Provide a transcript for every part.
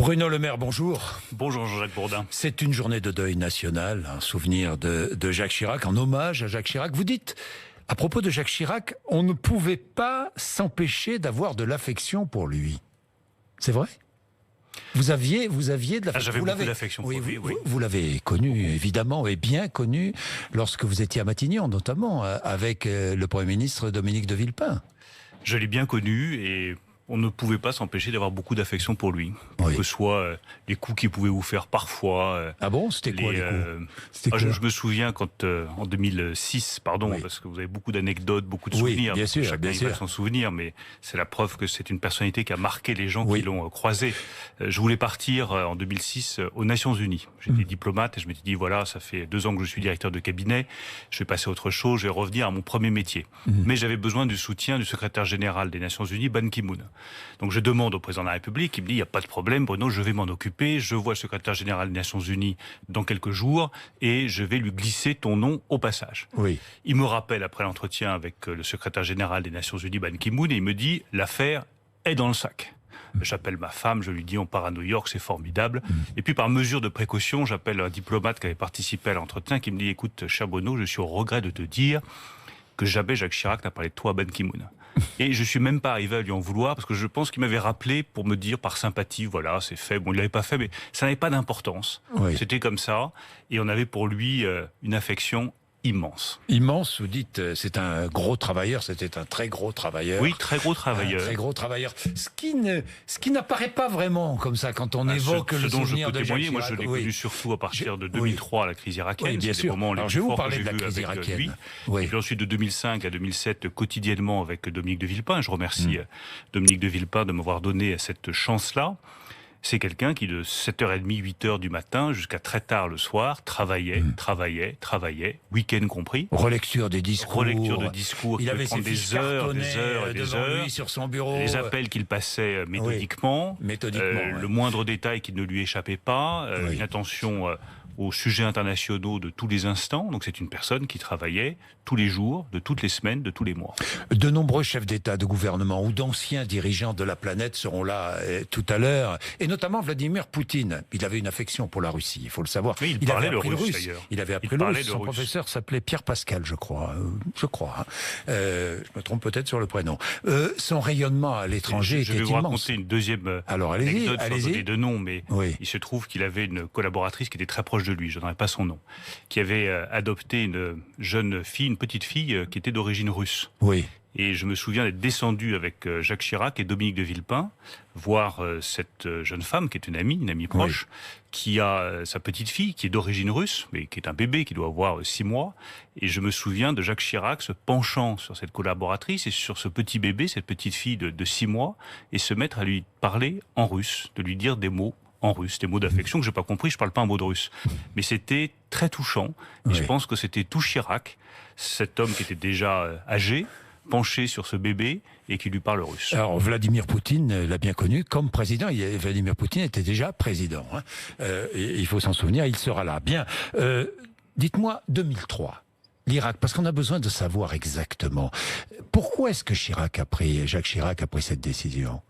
Bruno Le Maire, bonjour. Bonjour Jean-Jacques Bourdin. C'est une journée de deuil national, un souvenir de Jacques Chirac, en hommage à Jacques Chirac. Vous dites, à propos de Jacques Chirac, on ne pouvait pas s'empêcher d'avoir de l'affection pour lui. C'est vrai ? Vous aviez de l'affection. J'avais beaucoup d'affection pour lui, oui. Vous l'avez connu, évidemment, et bien connu, lorsque vous étiez à Matignon, notamment, avec le Premier ministre Dominique de Villepin. Je l'ai bien connu et on ne pouvait pas s'empêcher d'avoir beaucoup d'affection pour lui. Oui. Que ce soit les coups qu'il pouvait vous faire parfois. Ah bon ? C'était quoi les coups ? Je me souviens quand, en 2006, Oui. parce que vous avez beaucoup d'anecdotes, beaucoup de Oui, souvenirs. bien sûr, chacun bien va sûr. s'en souvenir, mais c'est la preuve que c'est une personnalité qui a marqué les gens Oui. qui l'ont croisé. Je voulais partir en 2006 aux Nations Unies. J'étais diplomate et je m'étais dit, voilà, ça fait 2 ans que je suis directeur de cabinet, je vais passer à autre chose, je vais revenir à mon premier métier. Mais j'avais besoin du soutien du secrétaire général des Nations Unies, Ban Ki-moon. Donc je demande au président de la République, il me dit, il n'y a pas de problème, Bruno, je vais m'en occuper, je vois le secrétaire général des Nations Unies dans quelques jours et je vais lui glisser ton nom au passage. Oui. Il me rappelle après l'entretien avec le secrétaire général des Nations Unies, Ban Ki-moon, et il me dit, l'affaire est dans le sac. J'appelle ma femme, je lui dis on part à New York, c'est formidable. Et puis par mesure de précaution, j'appelle un diplomate qui avait participé à l'entretien qui me dit, écoute, cher Bruno, je suis au regret de te dire que jamais Jacques Chirac n'a parlé de toi à Ban Ki-moon. Et je suis même pas arrivé à lui en vouloir parce que je pense qu'il m'avait rappelé pour me dire par sympathie, voilà, c'est fait. Bon, il l'avait pas fait, mais ça n'avait pas d'importance. Oui. C'était comme ça. Et on avait pour lui une affection immense. Immense, vous dites, c'est un gros travailleur, c'était un très gros travailleur. Oui, très gros travailleur. Un très gros travailleur. Ce qui n'apparaît pas vraiment comme ça quand on évoque ce le dont souvenir je peux de Jacques témoigner, moi Chirac. je l'ai connu surtout à partir de 2003 à la crise irakienne. Oui, bien C'est sûr. des moments les Alors, plus je vais vous forts parler que de j'ai la vus crise avec irakienne. lui. Oui. Et puis ensuite de 2005 à 2007 quotidiennement avec Dominique de Villepin. Je remercie Dominique de Villepin de m'avoir donné cette chance-là. C'est quelqu'un qui, de 7h30, 8h du matin jusqu'à très tard le soir, travaillait, week-end compris. Relecture des discours. Relecture de discours Il qui avait peut prendre ses fiches des heures et cartonnées des devant heures. lui sur son bureau. Les appels qu'il passait méthodiquement. Méthodiquement, ouais. Le moindre détail qui ne lui échappait pas. Une attention aux sujets internationaux de tous les instants. Donc c'est une personne qui travaillait tous les jours, de toutes les semaines, de tous les mois. De nombreux chefs d'État, de gouvernement ou d'anciens dirigeants de la planète seront là tout à l'heure. Et notamment Vladimir Poutine. Il avait une affection pour la Russie, il faut le savoir. Oui, il avait parlait appris le le russe, russe. d'ailleurs. Il avait appris Il le parlait russe. le Son russe. professeur s'appelait Pierre Pascal, je crois. Je me trompe peut-être sur le prénom. Son rayonnement à l'étranger Je était vais vous immense. raconter une deuxième Alors allez-y, anecdote, sans donner de nom, mais Oui. il se trouve qu'il avait une collaboratrice qui était très proche de lui, je n'aurai pas son nom, qui avait adopté une jeune fille, une petite fille qui était d'origine russe. Oui. Et je me souviens d'être descendu avec Jacques Chirac et Dominique de Villepin, voir cette jeune femme, qui est une amie proche, qui a sa petite fille, qui est d'origine russe, mais qui est un bébé, qui doit avoir 6 mois. Et je me souviens de Jacques Chirac se penchant sur cette collaboratrice et sur ce petit bébé, cette petite fille de 6 mois, et se mettre à lui parler en russe, de lui dire des mots en russe, des mots d'affection que j'ai pas compris, je parle pas un mot de russe. Mais c'était très touchant, et je pense que c'était tout Chirac, cet homme qui était déjà âgé, penché sur ce bébé et qui lui parle russe. Alors Vladimir Poutine l'a bien connu comme président. Vladimir Poutine était déjà président. Et il faut s'en souvenir, il sera là. Bien. Dites-moi, 2003, l'Irak, parce qu'on a besoin de savoir exactement. Pourquoi est-ce que Jacques Chirac a pris cette décision ?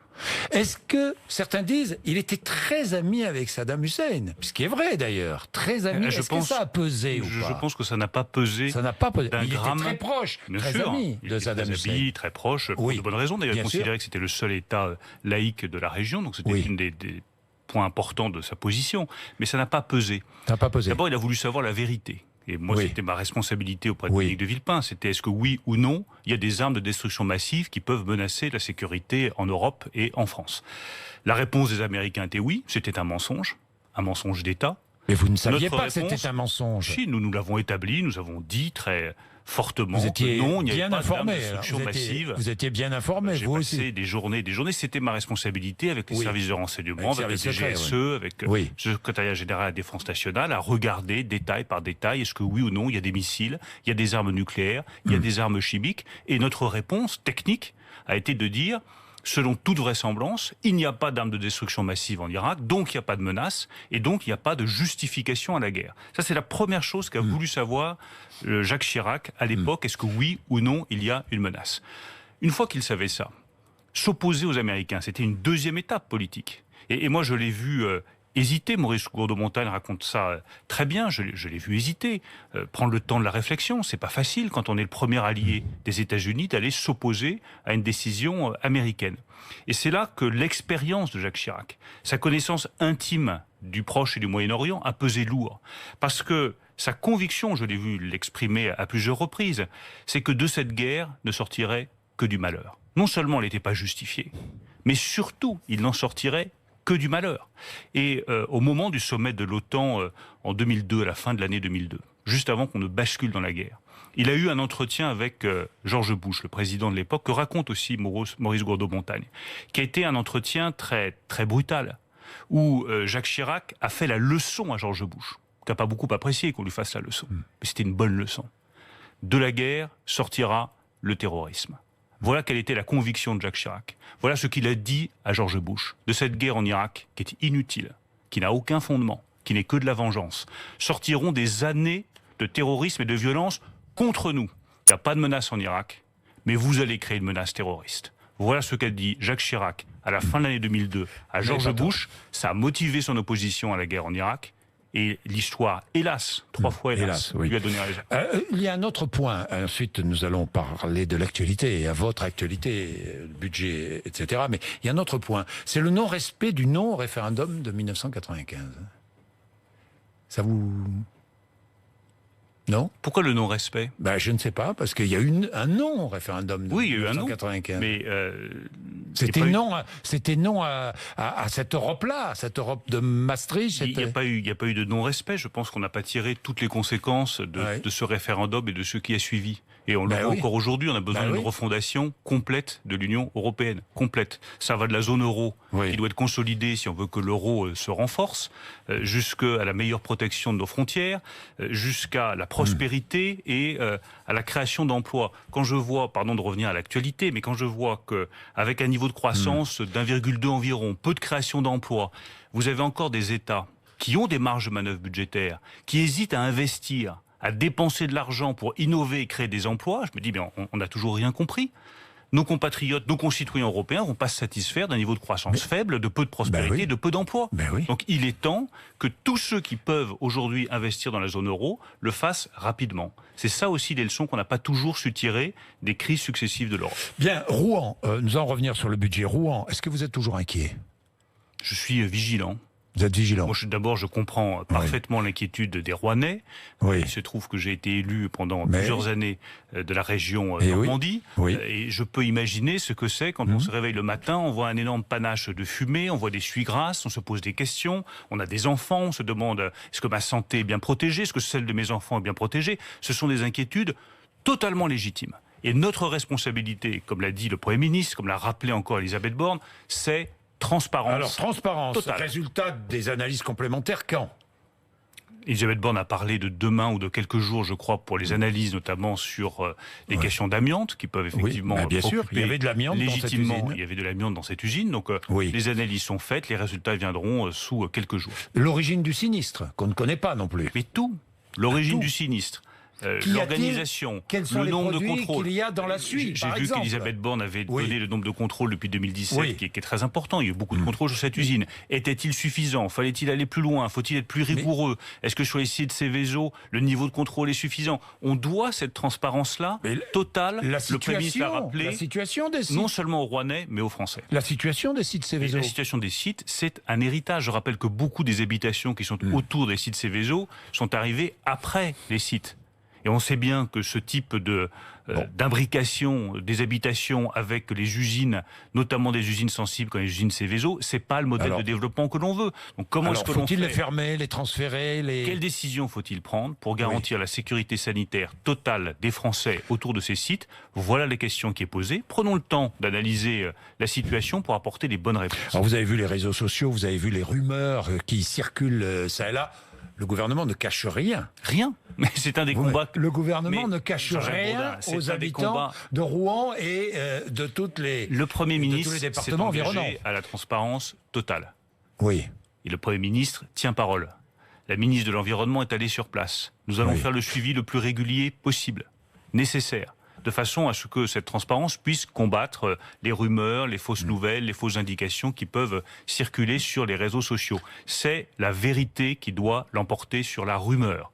Est-ce que, certains disent, il était très ami avec Saddam Hussein, ce qui est vrai d'ailleurs, très ami. Est-ce que ça a pesé ou pas ? Je pense que ça n'a pas pesé. Ça n'a pas pesé. D'un Il gramme. était très proche, Bien très sûr, ami il de était Saddam très Hussein. ami, très proche, pour Oui. de bonnes raisons. D'ailleurs, il Bien sûr. considérait que c'était le seul État laïque de la région, donc c'était une des points importants de sa position. Mais ça n'a pas pesé. Ça n'a pas pesé. D'abord, il a voulu savoir la vérité. Et moi, c'était ma responsabilité auprès de Dominique de Villepin. C'était est-ce que oui ou non, il y a des armes de destruction massive qui peuvent menacer la sécurité en Europe et en France. La réponse des Américains était oui, c'était un mensonge d'État. Mais vous ne saviez Notre pas que réponse, c'était un mensonge. Si, nous l'avons établi, nous avons dit très fortement Vous étiez que non, il n'y bien avait pas d'armes de informé. destruction massive. Vous étiez bien informé, J'ai vous passé aussi. des journées, c'était ma responsabilité avec les services de renseignement, avec le services secrets, DGSE, avec le secrétariat général à la Défense nationale, à regarder détail par détail, est-ce que oui ou non, il y a des missiles, il y a des armes nucléaires, il y a des armes chimiques, et notre réponse technique a été de dire, selon toute vraisemblance, il n'y a pas d'armes de destruction massive en Irak, donc il n'y a pas de menace, et donc il n'y a pas de justification à la guerre. Ça, c'est la première chose qu'a voulu savoir Jacques Chirac à l'époque, est-ce que oui ou non, il y a une menace. Une fois qu'il savait ça, s'opposer aux Américains, c'était une deuxième étape politique. Et moi, je l'ai vu hésiter. Maurice Gourdeau-Montagne raconte ça très bien. Je l'ai vu hésiter. Prendre le temps de la réflexion, c'est pas facile quand on est le premier allié des États-Unis d'aller s'opposer à une décision américaine. Et c'est là que l'expérience de Jacques Chirac, sa connaissance intime du Proche et du Moyen-Orient a pesé lourd. Parce que sa conviction, je l'ai vu l'exprimer à plusieurs reprises, c'est que de cette guerre ne sortirait que du malheur. Non seulement elle n'était pas justifiée, mais surtout, il n'en sortirait que du malheur. Et au moment du sommet de l'OTAN en 2002, à la fin de l'année 2002, juste avant qu'on ne bascule dans la guerre, il a eu un entretien avec George Bush, le président de l'époque, que raconte aussi Maurice Gourdeau-Montagne, qui a été un entretien très, très brutal, où Jacques Chirac a fait la leçon à George Bush, qui n'a pas beaucoup apprécié qu'on lui fasse la leçon. Mais c'était une bonne leçon. De la guerre sortira le terrorisme. Voilà quelle était la conviction de Jacques Chirac. Voilà ce qu'il a dit à George Bush. De cette guerre en Irak, qui est inutile, qui n'a aucun fondement, qui n'est que de la vengeance, sortiront des années de terrorisme et de violence contre nous. Il n'y a pas de menace en Irak, mais vous allez créer une menace terroriste. Voilà ce qu'a dit Jacques Chirac à la fin de l'année 2002 à George Bush. Ça a motivé son opposition à la guerre en Irak. Et l'histoire, hélas, 3 fois hélas, oui. lui a donné raison. Il y a un autre point. Ensuite, nous allons parler de l'actualité, et à votre actualité, le budget, etc. Mais il y a un autre point. C'est le non-respect du non-référendum de 1995. Ça vous... Non? Pourquoi le non-respect? Je ne sais pas, parce qu'il y a eu un non-référendum de 1995. Mais c'était non à cette Europe-là, à cette Europe de Maastricht. Il n'y a pas eu de non-respect. Je pense qu'on n'a pas tiré toutes les conséquences de ce référendum et de ce qui a suivi. Et on le voit encore aujourd'hui, on a besoin d'une refondation complète de l'Union européenne. Complète. Ça va de la zone euro, qui doit être consolidée si on veut que l'euro se renforce, jusqu'à la meilleure protection de nos frontières, jusqu'à la prospérité et à la création d'emplois. Quand je vois, pardon de revenir à l'actualité, mais quand je vois qu'avec un niveau de croissance d'1,2 environ, peu de création d'emplois, vous avez encore des États qui ont des marges de manœuvre budgétaires, qui hésitent à investir, à dépenser de l'argent pour innover et créer des emplois, je me dis, on n'a toujours rien compris. Nos compatriotes, nos concitoyens européens ne vont pas se satisfaire d'un niveau de croissance faible, de peu de prospérité, de peu d'emplois. Donc il est temps que tous ceux qui peuvent aujourd'hui investir dans la zone euro le fassent rapidement. C'est ça aussi les leçons qu'on n'a pas toujours su tirer des crises successives de l'Europe. Bien, Rouen, nous allons revenir sur le budget. Rouen, est-ce que vous êtes toujours inquiet? Je suis vigilant. Vous êtes vigilant. Moi, d'abord, je comprends parfaitement l'inquiétude des Rouennais. Il se trouve que j'ai été élu pendant plusieurs années de la région Normandie. Et je peux imaginer ce que c'est quand on se réveille le matin, on voit un énorme panache de fumée, on voit des essuie-grasses, on se pose des questions, on a des enfants, on se demande est-ce que ma santé est bien protégée, est-ce que celle de mes enfants est bien protégée. Ce sont des inquiétudes totalement légitimes. Et notre responsabilité, comme l'a dit le Premier ministre, comme l'a rappelé encore Elisabeth Borne, c'est transparence. Alors, transparence, totale. Résultat des analyses complémentaires quand? Elisabeth Borne a parlé de demain ou de quelques jours, je crois, pour les analyses, notamment sur les questions d'amiante, qui peuvent effectivement bien sûr, il y avait de l'amiante dans cette usine. Il y avait de l'amiante dans cette usine, donc les analyses sont faites, les résultats viendront sous quelques jours. L'origine du sinistre, qu'on ne connaît pas non plus. Mais tout, l'origine du sinistre. L'organisation, le nombre de contrôles. Qu'il y a dans la suite, J'ai vu qu'Elisabeth Borne avait donné le nombre de contrôles depuis 2017, qui est très important. Il y a eu beaucoup de contrôles sur cette usine. Était-il suffisant? Fallait-il aller plus loin? Faut-il être plus rigoureux? Est-ce que sur les sites Céveso, le niveau de contrôle est suffisant? On doit cette transparence-là, totale. Le Premier ministre l'a rappelé, la situation des sites. Non seulement aux Rouennais, mais aux Français. La situation des sites Céveso. La situation des sites, c'est un héritage. Je rappelle que beaucoup des habitations qui sont autour des sites Céveso sont arrivées après les sites. Et on sait bien que ce type d'imbrication des habitations avec les usines, notamment des usines sensibles comme les usines Céveso, c'est pas le modèle de développement que l'on veut. Donc comment est-ce que l'on fait? Faut-il les fermer, les transférer, Quelles décisions faut-il prendre pour garantir la sécurité sanitaire totale des Français autour de ces sites? Voilà les questions qui est posées. Prenons le temps d'analyser la situation pour apporter les bonnes réponses. Alors vous avez vu les réseaux sociaux, vous avez vu les rumeurs qui circulent ça et là. Le gouvernement ne cache rien. Rien. Mais c'est un des combats. Le gouvernement ne cache rien aux habitants de Rouen et de toutes les. Le Premier ministre s'est engagé environnants à la transparence totale. Oui. Et le Premier ministre tient parole. La ministre de l'Environnement est allée sur place. Nous allons faire le suivi le plus régulier possible, nécessaire. de façon à ce que cette transparence puisse combattre les rumeurs, les fausses nouvelles, les fausses indications qui peuvent circuler sur les réseaux sociaux. C'est la vérité qui doit l'emporter sur la rumeur.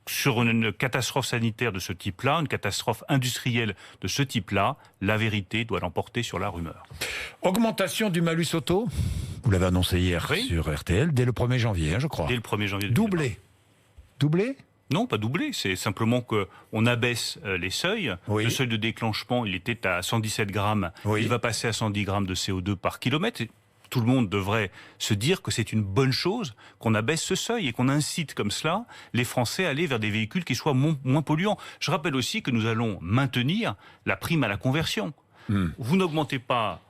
Sur une catastrophe sanitaire de ce type-là, une catastrophe industrielle de ce type-là, la vérité doit l'emporter sur la rumeur. Augmentation du malus auto, vous l'avez annoncé hier sur RTL, dès le 1er janvier, je crois. Dès le 1er janvier. Doublé. Doublé ? Non, pas doublé. C'est simplement qu'on abaisse les seuils. Oui. Le seuil de déclenchement, il était à 117 grammes. Oui. Il va passer à 110 grammes de CO2 par kilomètre. Tout le monde devrait se dire que c'est une bonne chose qu'on abaisse ce seuil et qu'on incite comme cela les Français à aller vers des véhicules qui soient moins polluants. Je rappelle aussi que nous allons maintenir la prime à la conversion. Vous n'augmentez pas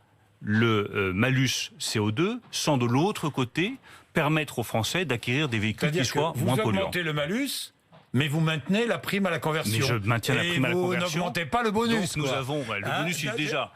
le malus CO2 sans de l'autre côté permettre aux Français d'acquérir des véhicules qui soient moins polluants. Vous augmentez le malus, mais vous maintenez la prime à la conversion. Mais je maintiens la prime à la conversion. Vous n'augmentez pas le bonus. Donc nous avons, le bonus il est déjà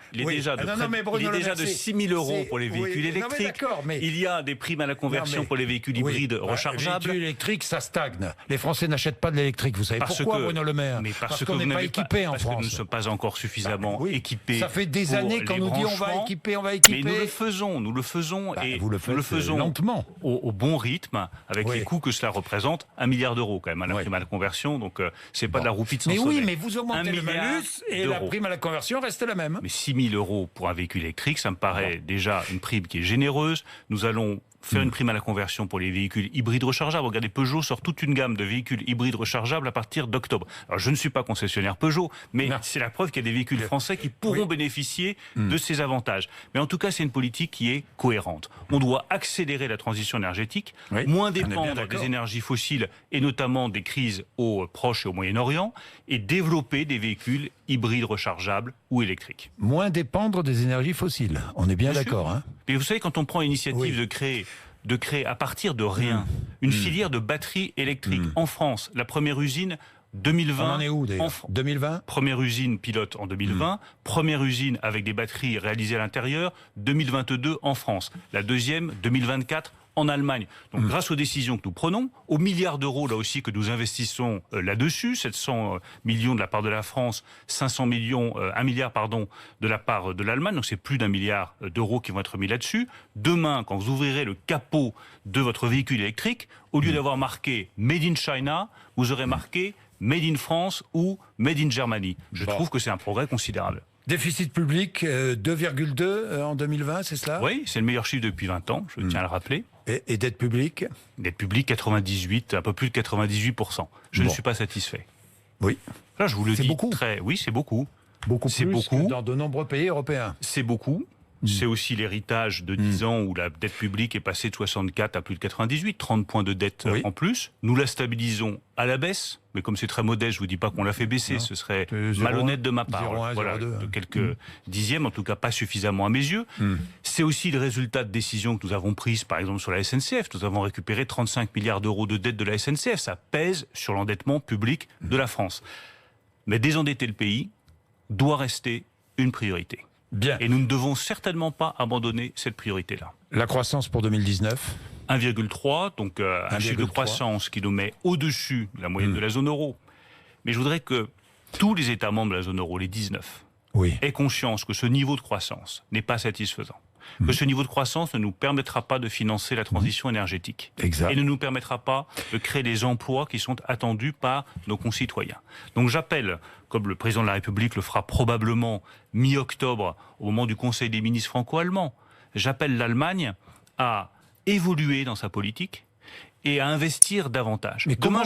de 6 000 € pour les véhicules électriques. Il y a des primes à la conversion pour les véhicules hybrides rechargeables. Les véhicules électriques, ça stagne. Les Français n'achètent pas de l'électrique. Vous savez pourquoi, Bruno Le Maire? Parce qu'on n'est pas équipés en France. Parce que nous ne sommes pas encore suffisamment équipés. Ça fait des années qu'on nous dit on va équiper. Mais nous le faisons et nous le faisons lentement, au bon rythme, avec les coûts que cela représente, 1 milliard d'euros quand même, la prime à la conversion, donc c'est pas de la roupie de 100 Mais soleil. mais vous augmentez le malus et la prime à la conversion reste la même. Mais 6 000 € pour un véhicule électrique, ça me paraît déjà une prime qui est généreuse. Nous allons faire une prime à la conversion pour les véhicules hybrides rechargeables. Regardez, Peugeot sort toute une gamme de véhicules hybrides rechargeables à partir d'octobre. Alors, je ne suis pas concessionnaire Peugeot, mais c'est la preuve qu'il y a des véhicules français qui pourront bénéficier de ces avantages. Mais en tout cas, c'est une politique qui est cohérente. On doit accélérer la transition énergétique, moins dépendre des énergies fossiles et notamment des crises au Proche et au Moyen-Orient, et développer des véhicules hybrides rechargeables ou électriques. Moins dépendre des énergies fossiles. On est bien d'accord. Hein. Mais vous savez, quand on prend l'initiative de créer à partir de rien une filière de batteries électriques en France, la première usine 2020. On en est où d'ailleurs 2020. Première usine pilote en 2020, première usine avec des batteries réalisées à l'intérieur 2022 en France. La deuxième 2024 en Allemagne. Donc grâce aux décisions que nous prenons, aux milliards d'euros là aussi que nous investissons là-dessus, 700 millions de la part de la France, 500 millions, 1 milliard pardon, de la part de l'Allemagne, donc c'est plus d'1 milliard d'euros qui vont être mis là-dessus. Demain, quand vous ouvrirez le capot de votre véhicule électrique, au lieu d'avoir marqué Made in China, vous aurez marqué Made in France ou Made in Germany. Je trouve que c'est un progrès considérable. Déficit public 2,2 en 2020, c'est cela? Oui, c'est le meilleur chiffre depuis 20 ans, je tiens à le rappeler. Et dette publique? Dette publique 98, un peu plus de 98%. Je ne suis pas satisfait. Oui. Là, je vous le dis beaucoup. Oui, c'est beaucoup. Beaucoup plus que dans de nombreux pays européens. C'est beaucoup. C'est aussi l'héritage de 10 ans où la dette publique est passée de 64 à plus de 98, 30 points de dette en plus. Nous la stabilisons à la baisse, mais comme c'est très modeste, je vous dis pas qu'on l'a fait baisser, ce serait malhonnête de ma part. 0,1, 0,2. De quelques dixièmes, en tout cas pas suffisamment à mes yeux. C'est aussi le résultat de décisions que nous avons prises, par exemple sur la SNCF. Nous avons récupéré 35 milliards d'euros de dette de la SNCF. Ça pèse sur l'endettement public de la France. Mais désendetter le pays doit rester une priorité. Bien. Et nous ne devons certainement pas abandonner cette priorité-là. La croissance pour 2019 1,3, donc un chiffre de croissance qui nous met au-dessus de la moyenne de la zone euro. Mais je voudrais que tous les États membres de la zone euro, les 19, aient conscience que ce niveau de croissance n'est pas satisfaisant. Que ce niveau de croissance ne nous permettra pas de financer la transition énergétique. Exact. Et ne nous permettra pas de créer les emplois qui sont attendus par nos concitoyens. Donc j'appelle, comme le président de la République le fera probablement mi-octobre au moment du Conseil des ministres franco-allemands, j'appelle l'Allemagne à évoluer dans sa politique et à investir davantage. Mais demain,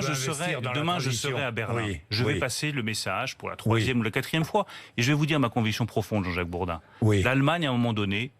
je serai à Berlin. Je vais passer le message pour la troisième ou la quatrième fois. Et je vais vous dire ma conviction profonde, Jean-Jacques Bourdin. L'Allemagne, à un moment donné,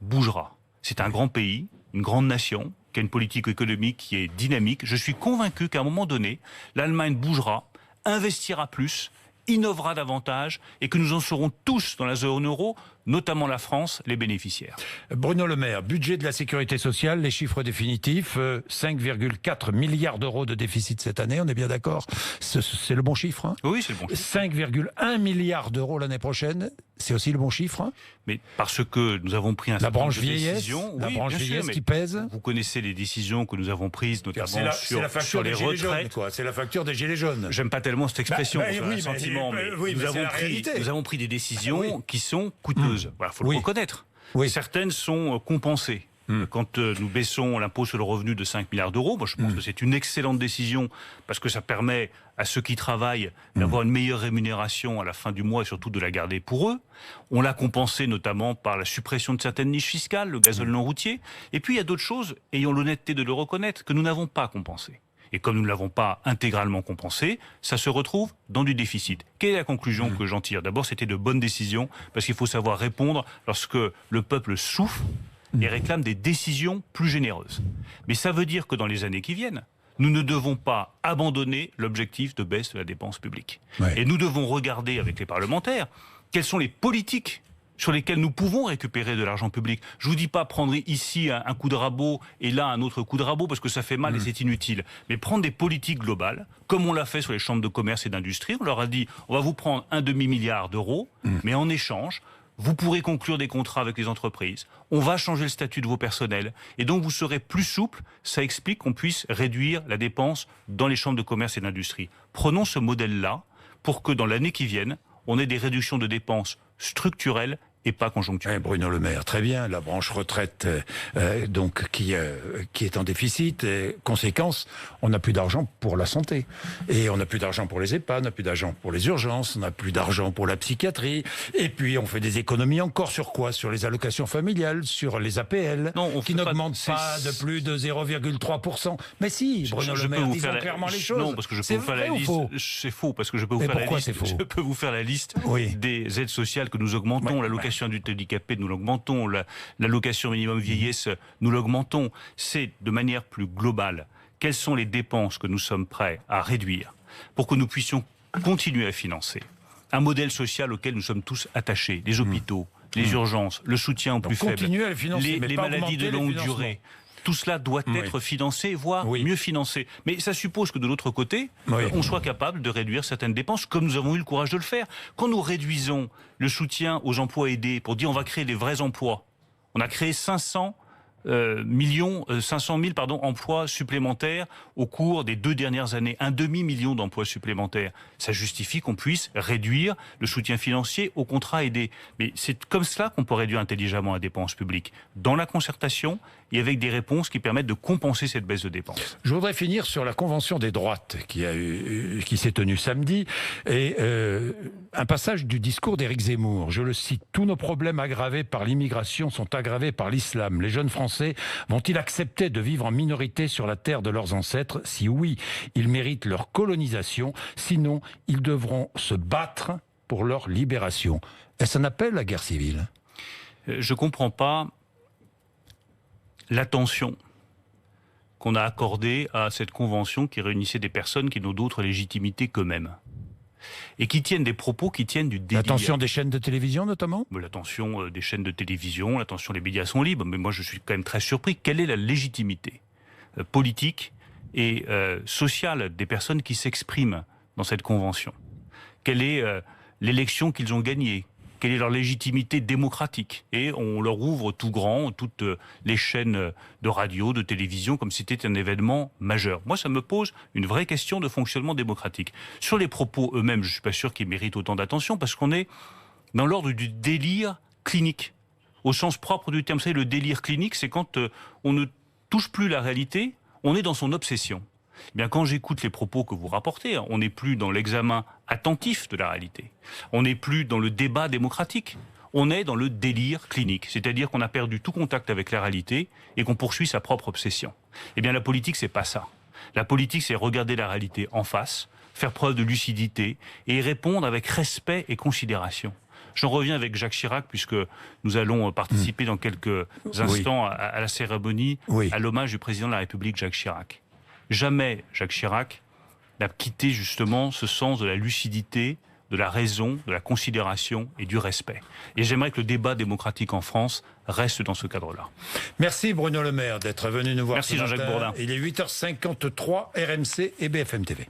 bougera. C'est un grand pays, une grande nation, qui a une politique économique qui est dynamique. Je suis convaincu qu'à un moment donné, l'Allemagne bougera, investira plus, innovera davantage et que nous en serons tous dans la zone euro, notamment la France, les bénéficiaires. Bruno Le Maire, budget de la sécurité sociale, les chiffres définitifs, 5,4 milliards d'euros de déficit cette année, on est bien d'accord? C'est le bon chiffre, hein? Oui, c'est le bon chiffre. 5,1 milliards d'euros l'année prochaine, c'est aussi le bon chiffre, hein? Mais parce que nous avons pris un certain nombre de décisions. La branche vieillesse qui pèse. Vous connaissez les décisions que nous avons prises, notamment sur les retraites. C'est la facture des gilets jaunes. J'aime pas tellement cette expression, oui, sentiment, mais nous avons pris des décisions qui sont coûteuses. Il faut le reconnaître. Oui. Certaines sont compensées. Quand nous baissons l'impôt sur le revenu de 5 milliards d'euros, moi je pense que c'est une excellente décision parce que ça permet à ceux qui travaillent d'avoir une meilleure rémunération à la fin du mois et surtout de la garder pour eux. On l'a compensé notamment par la suppression de certaines niches fiscales, le gazole non routier. Et puis il y a d'autres choses, ayons l'honnêteté de le reconnaître, que nous n'avons pas compensé. Et comme nous ne l'avons pas intégralement compensé, ça se retrouve dans du déficit. Quelle est la conclusion que j'en tire? D'abord, c'était de bonnes décisions parce qu'il faut savoir répondre lorsque le peuple souffre et réclame des décisions plus généreuses. Mais ça veut dire que dans les années qui viennent, nous ne devons pas abandonner l'objectif de baisse de la dépense publique. Ouais. Et nous devons regarder avec les parlementaires quelles sont les politiques sur lesquelles nous pouvons récupérer de l'argent public. Je ne vous dis pas prendre ici un coup de rabot et là un autre coup de rabot parce que ça fait mal et c'est inutile. Mais prendre des politiques globales, comme on l'a fait sur les chambres de commerce et d'industrie. On leur a dit, on va vous prendre 1 demi-milliard d'euros, mais en échange, vous pourrez conclure des contrats avec les entreprises, on va changer le statut de vos personnels, et donc vous serez plus souple. Ça explique qu'on puisse réduire la dépense dans les chambres de commerce et d'industrie. Prenons ce modèle-là pour que dans l'année qui vienne, on ait des réductions de dépenses structurelles et pas conjoncturelles. Bruno Le Maire, très bien. La branche retraite donc qui est en déficit. Conséquence, on n'a plus d'argent pour la santé. Et on n'a plus d'argent pour les EHPAD, on n'a plus d'argent pour les urgences, on n'a plus d'argent pour la psychiatrie. Et puis on fait des économies encore sur quoi? Sur les allocations familiales, sur les APL, qui n'augmentent pas de plus de 0,3%. Mais si, Bruno Le Maire, disons clairement les choses. Non, parce que je peux vous faire la liste. C'est faux, parce que je peux vous faire la liste. Je peux vous faire la liste des aides sociales que nous augmentons, l'allocation du handicapé, nous l'augmentons, l'allocation minimum vieillesse, nous l'augmentons. C'est de manière plus globale. Quelles sont les dépenses que nous sommes prêts à réduire pour que nous puissions continuer à financer un modèle social auquel nous sommes tous attachés, les hôpitaux, les urgences, le soutien aux plus faibles, les maladies de longue durée. Tout cela doit être financé, voire mieux financé. Mais ça suppose que de l'autre côté, on soit capable de réduire certaines dépenses, comme nous avons eu le courage de le faire. Quand nous réduisons le soutien aux emplois aidés pour dire on va créer des vrais emplois, on a créé 500 000 emplois supplémentaires au cours des 2 dernières années. 1 demi-million d'emplois supplémentaires. Ça justifie qu'on puisse réduire le soutien financier aux contrats aidés. Mais c'est comme cela qu'on peut réduire intelligemment la dépense publique. Dans la concertation et avec des réponses qui permettent de compenser cette baisse de dépenses. Je voudrais finir sur la convention des droites qui s'est tenue samedi et un passage du discours d'Éric Zemmour. Je le cite: tous nos problèmes aggravés par l'immigration sont aggravés par l'islam. Les jeunes Français vont-ils accepter de vivre en minorité sur la terre de leurs ancêtres? Si oui, ils méritent leur colonisation. Sinon, ils devront se battre pour leur libération. Est-ce un appel à la guerre civile? Je ne comprends pas l'attention qu'on a accordée à cette convention qui réunissait des personnes qui n'ont d'autre légitimité qu'eux-mêmes. Et qui tiennent des propos qui tiennent du délire. L'attention des chaînes de télévision notamment? L'attention des chaînes de télévision, l'attention des médias sont libres. Mais moi je suis quand même très surpris. Quelle est la légitimité politique et sociale des personnes qui s'expriment dans cette convention? Quelle est l'élection qu'ils ont gagnée? Quelle est leur légitimité démocratique? Et on leur ouvre tout grand toutes les chaînes de radio, de télévision, comme si c'était un événement majeur. Moi, ça me pose une vraie question de fonctionnement démocratique. Sur les propos eux-mêmes, je ne suis pas sûr qu'ils méritent autant d'attention, parce qu'on est dans l'ordre du délire clinique. Au sens propre du terme, vous savez, le délire clinique, c'est quand on ne touche plus la réalité, on est dans son obsession. Eh bien, quand j'écoute les propos que vous rapportez, on n'est plus dans l'examen attentif de la réalité. On n'est plus dans le débat démocratique. On est dans le délire clinique. C'est-à-dire qu'on a perdu tout contact avec la réalité et qu'on poursuit sa propre obsession. Eh bien, la politique, c'est pas ça. La politique, c'est regarder la réalité en face, faire preuve de lucidité et répondre avec respect et considération. J'en reviens avec Jacques Chirac, puisque nous allons participer dans quelques instants à la cérémonie, à l'hommage du président de la République, Jacques Chirac. Jamais Jacques Chirac n'a quitté justement ce sens de la lucidité, de la raison, de la considération et du respect. Et j'aimerais que le débat démocratique en France reste dans ce cadre-là. Merci Bruno Le Maire d'être venu nous voir. Merci Jean-Jacques Bourdin. Il est 8h53, RMC et BFM TV.